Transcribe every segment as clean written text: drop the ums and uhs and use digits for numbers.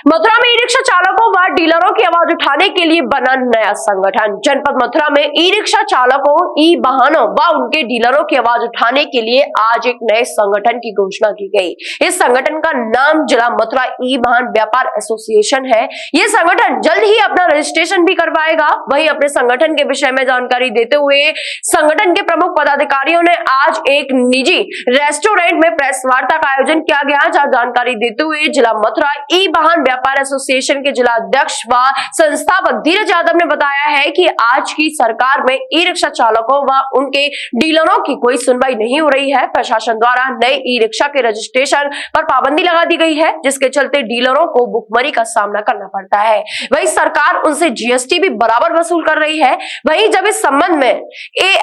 मथुरा में e rickshaw चालकों व डीलरों की आवाज उठाने के लिए बना नया संगठन। जनपद मथुरा में ई रिक्शा चालकों, ई वाहनों व उनके डीलरों की आवाज उठाने के लिए आज एक नए संगठन की घोषणा की गई। इस संगठन का नाम जिला मथुरा ई वाहन व्यापार एसोसिएशन है। ये संगठन जल्द ही अपना रजिस्ट्रेशन भी करवाएगा। वहीं अपने संगठन के विषय में जानकारी देते हुए संगठन के प्रमुख पदाधिकारियों ने आज एक निजी रेस्टोरेंट में प्रेस वार्ता का आयोजन किया गया, जहां जानकारी देते हुए जिला मथुरा ई वाहन व्यापार एसोसिएशन के जिला अध्यक्ष व संस्थापक धीरज यादव ने बताया है कि आज की सरकार में ई रिक्शा चालकों व उनके डीलरों की कोई सुनवाई नहीं हो रही है। प्रशासन द्वारा नए ई रिक्शा के रजिस्ट्रेशन पर पाबंदी लगा दी गई है, जिसके चलते डीलरों को भुखमरी का सामना करना पड़ता है। वहीं सरकार उनसे जीएसटी भी बराबर वसूल कर रही है। वहीं जब इस संबंध में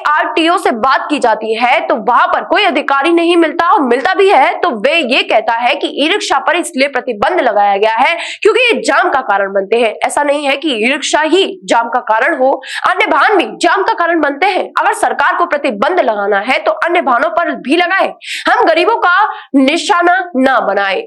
ARTO से बात की जाती है तो वहां पर कोई अधिकारी नहीं मिलता, और मिलता भी है तो वे ये कहता है कि ई रिक्शा पर इसलिए प्रतिबंध लगाया गया है क्योंकि ये जाम का कारण बनते हैं। ऐसा नहीं है कि ई रिक्शा ही जाम का कारण हो, अन्य वाहन भी जाम का कारण बनते हैं। अगर सरकार को प्रतिबंध लगाना है तो अन्य वाहनों पर भी लगाए, हम गरीबों का निशाना ना बनाए।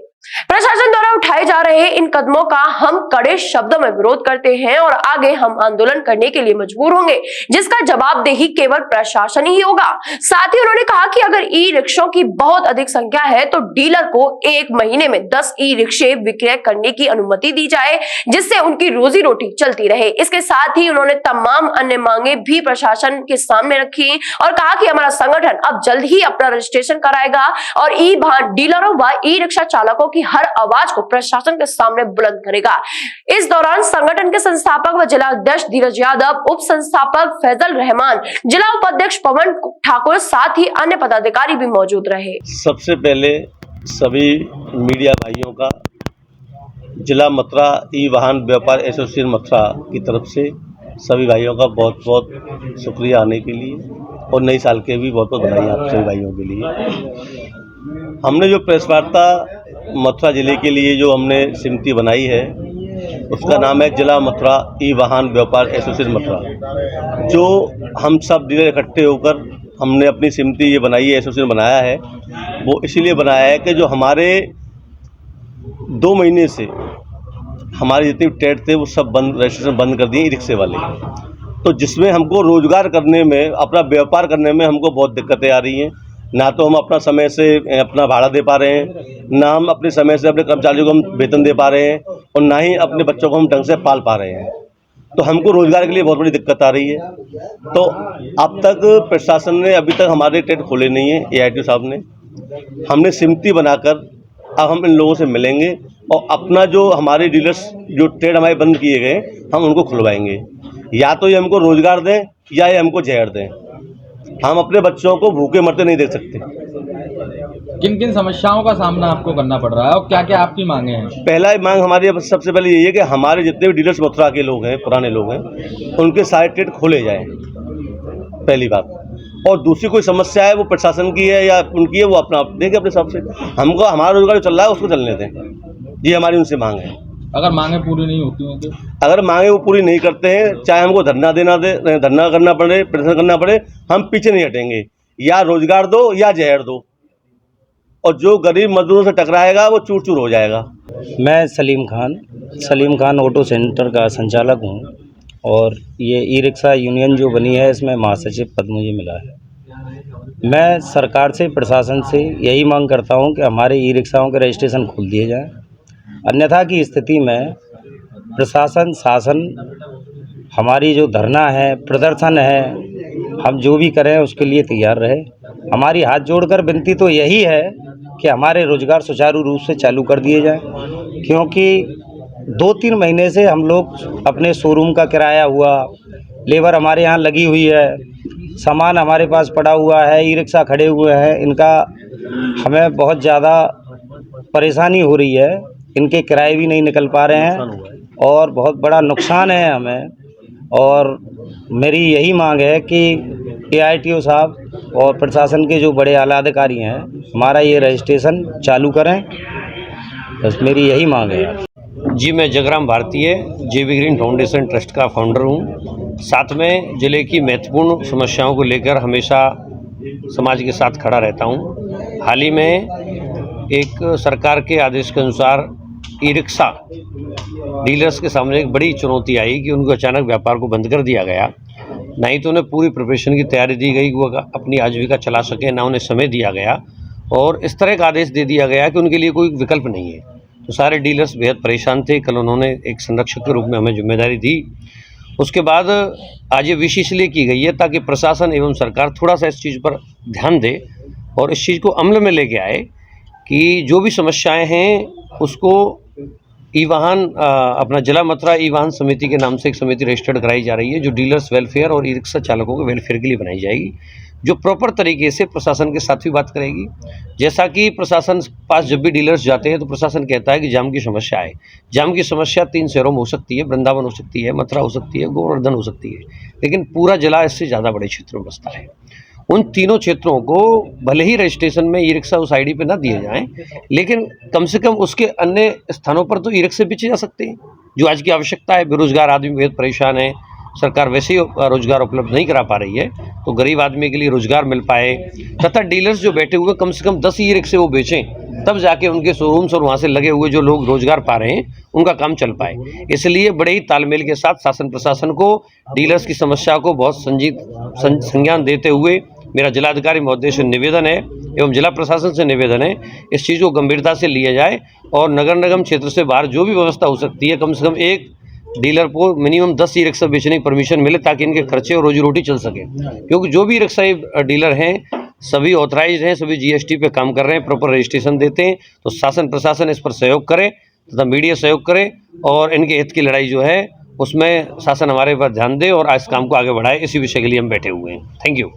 प्रशासन द्वारा उठाए जा रहे इन कदमों का हम कड़े शब्दों में विरोध करते हैं और आगे हम आंदोलन करने के लिए मजबूर होंगे, जिसका जवाबदेही केवल प्रशासन ही होगा। साथ ही उन्होंने कहा कि अगर ई रिक्शों की बहुत अधिक संख्या है तो डीलर को एक महीने में 10 ई रिक्शे विक्रय करने की अनुमति दी जाए, जिससे उनकी रोजी रोटी चलती रहे। इसके साथ ही उन्होंने तमाम अन्य मांगे भी प्रशासन के सामने रखी और कहा कि हमारा संगठन अब जल्द ही अपना रजिस्ट्रेशन कराएगा और ई वाहन डीलरों व ई रिक्शा चालकों की हर आवाज को प्रशासन के सामने बुलंद करेगा। इस दौरान संगठन के संस्थापक व जिला अध्यक्ष धीरज यादव, उप संस्थापक फैजल रहमान, जिला उपाध्यक्ष पवन ठाकुर, साथ ही अन्य पदाधिकारी भी मौजूद रहे। सबसे पहले सभी मीडिया भाइयों का जिला मथुरा ई वाहन व्यापार एसोसिएशन मथुरा की तरफ से सभी भाइयों का बहुत बहुत शुक्रिया आने के लिए, और नई साल के भी बहुत बहुत बधाई आप सभी भाइयों के लिए। हमने जो प्रेस वार्ता मथुरा जिले के लिए जो हमने समिति बनाई है उसका नाम है जिला मथुरा ई वाहन व्यापार एसोसिएशन मथुरा। जो हम सब डीलर इकट्ठे होकर हमने अपनी समिति ये बनाई है, एसोसिएशन बनाया है, वो इसीलिए बनाया है कि जो हमारे 2 महीने से हमारे जितने ट्रेड थे वो सब बंद, रजिस्ट्रेशन बंद कर दिए ई रिक्शे वाले। तो जिसमें हमको रोजगार करने में, अपना व्यापार करने में हमको बहुत दिक्कतें आ रही हैं। ना तो हम अपना समय से अपना भाड़ा दे पा रहे हैं, ना हम अपने समय से अपने कर्मचारियों को हम वेतन दे पा रहे हैं, और ना ही अपने बच्चों को हम ढंग से पाल पा रहे हैं। तो हमको रोजगार के लिए बहुत बड़ी दिक्कत आ रही है। तो अब तक प्रशासन ने अभी तक हमारे ट्रेड खोले नहीं है, ARTO साहब ने। हमने समिति बनाकर अब हम इन लोगों से मिलेंगे और अपना जो हमारे डीलर्स जो ट्रेड हमारे बंद किए गए हम उनको खुलवाएंगे। या तो ये हमको रोजगार दें या ये हमको जहर दें। हम अपने बच्चों को भूखे मरते नहीं देख सकते। किन किन समस्याओं का सामना आपको करना पड़ रहा है और क्या क्या आपकी मांगे हैं? पहला मांग हमारी सबसे पहले यही है कि हमारे जितने भी डीलर्स मथुरा के लोग हैं, पुराने लोग हैं, उनके सारे ट्रेड खोले जाएं, पहली बात। और दूसरी कोई समस्या है वो प्रशासन की है या उनकी है, वो अपना देखें अपने हिसाब से। हमको हमारा रोजगार जो चल रहा है उसको चलने दें, ये हमारी उनसे मांग है। अगर मांगे पूरी नहीं होती हैं तो? अगर मांगे वो पूरी नहीं करते हैं, चाहे हमको धरना करना पड़े, प्रदर्शन करना पड़े, हम पीछे नहीं हटेंगे। या रोजगार दो या जहर दो, और जो गरीब मजदूरों से टकराएगा वो चूर चूर हो जाएगा। मैं सलीम खान ऑटो सेंटर का संचालक हूँ, और ये ई रिक्शा यूनियन जो बनी है इसमें महासचिव पद मुझे मिला है। मैं सरकार से, प्रशासन से यही मांग करता हूँ कि हमारे ई रिक्शाओं के रजिस्ट्रेशन खोल दिए जाएँ। अन्यथा की स्थिति में प्रशासन, शासन हमारी जो धरना है, प्रदर्शन है, हम जो भी करें उसके लिए तैयार रहे। हमारी हाथ जोड़कर विनती तो यही है कि हमारे रोजगार सुचारू रूप से चालू कर दिए जाएं, क्योंकि 2-3 महीने से हम लोग अपने शोरूम का किराया हुआ, लेबर हमारे यहाँ लगी हुई है, सामान हमारे पास पड़ा हुआ है, ई रिक्शा खड़े हुए हैं, इनका हमें बहुत ज़्यादा परेशानी हो रही है। इनके किराए भी नहीं निकल पा रहे हैं और बहुत बड़ा नुकसान है हमें। और मेरी यही मांग है कि ARTO साहब और प्रशासन के जो बड़े आला अधिकारी हैं हमारा ये रजिस्ट्रेशन चालू करें, बस मेरी यही मांग है। जी, मैं जगराम भारतीय JB ग्रीन फाउंडेशन ट्रस्ट का फाउंडर हूँ। साथ में ज़िले की महत्वपूर्ण समस्याओं को लेकर हमेशा समाज के साथ खड़ा रहता हूँ। हाल ही में एक सरकार के आदेश के अनुसार ई रिक्शा डीलर्स के सामने एक बड़ी चुनौती आई कि उनको अचानक व्यापार को बंद कर दिया गया। ना ही तो उन्हें पूरी प्रिपरेशन की तैयारी दी गई कि वो अपनी आजीविका चला सके, ना उन्हें समय दिया गया और इस तरह का आदेश दे दिया गया कि उनके लिए कोई विकल्प नहीं है। तो सारे डीलर्स बेहद परेशान थे। कल उन्होंने एक संरक्षक के रूप में हमें जिम्मेदारी दी। उसके बाद आज ये विशेष इसलिए की गई है ताकि प्रशासन एवं सरकार थोड़ा सा इस चीज़ पर ध्यान दे और इस चीज़ को अमल में लेके आए कि जो भी समस्याएं हैं उसको ई वाहन अपना जिला मथुरा ई वाहन समिति के नाम से एक समिति रजिस्टर्ड कराई जा रही है जो डीलर्स वेलफेयर और ई रिक्शा चालकों के वेलफेयर के लिए बनाई जाएगी, जो प्रॉपर तरीके से प्रशासन के साथ भी बात करेगी। जैसा कि प्रशासन पास जब भी डीलर्स जाते हैं तो प्रशासन कहता है कि जाम की समस्या है। जाम की समस्या 3 शहरों में हो सकती है, वृंदावन हो सकती है, मथुरा हो सकती है, गोवर्धन हो सकती है, लेकिन पूरा जिला इससे ज़्यादा बड़े क्षेत्रों में बसता है। उन तीनों क्षेत्रों को भले ही रजिस्ट्रेशन में ई रिक्शा उस आईडी पे ना दिए जाएं, लेकिन कम से कम उसके अन्य स्थानों पर तो ई रिक्शे बेचे जा सकते हैं, जो आज की आवश्यकता है। बेरोजगार आदमी बेहद परेशान है, सरकार वैसे ही रोजगार उपलब्ध नहीं करा पा रही है, तो गरीब आदमी के लिए रोजगार मिल पाए तथा डीलर्स जो बैठे हुए कम से कम 10 ई रिक्शे वो बेचें, तब जाके उनके शोरूम्स और वहाँ से लगे हुए जो लोग रोजगार पा रहे हैं उनका काम चल पाए। इसलिए बड़े ही तालमेल के साथ शासन प्रशासन को डीलर्स की समस्या को बहुत संज्ञान देते हुए मेरा जिलाधिकारी महोदय से निवेदन है एवं जिला प्रशासन से निवेदन है, इस चीज़ को गंभीरता से लिया जाए और नगर निगम क्षेत्र से बाहर जो भी व्यवस्था हो सकती है, कम से कम एक डीलर को मिनिमम 10 ई रिक्शा बेचने की परमिशन मिले ताकि इनके खर्चे और रोजी रोटी चल सके। क्योंकि जो भी रिक्शा डीलर हैं सभी ऑथराइज हैं, सभी जीएसटी पे काम कर रहे हैं, प्रॉपर रजिस्ट्रेशन देते हैं। तो शासन प्रशासन इस पर सहयोग करे तथा मीडिया सहयोग करे और इनके हित की लड़ाई जो है उसमें शासन हमारे पर ध्यान दे और इस काम को आगे बढ़ाए। इसी विषय के लिए हम बैठे हुए हैं। Thank you.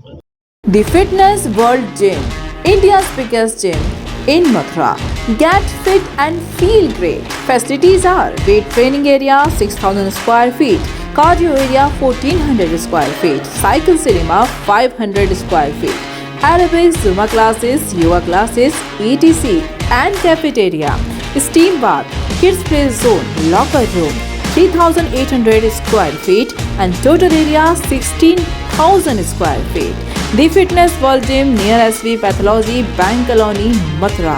The Fitness World Gym, India's biggest gym in Mathura. Get fit and feel great. Facilities are weight training area 6,000 square feet, cardio area 1,400 square feet, cycle cinema 500 square feet, aerobics, Zumba classes, yoga classes, etc. and cafeteria, steam bath, kids play zone, locker room 3,800 square feet and total area 16,000 square feet. The Fitness World Gym near SV Pathology, Bank Colony, Mathura.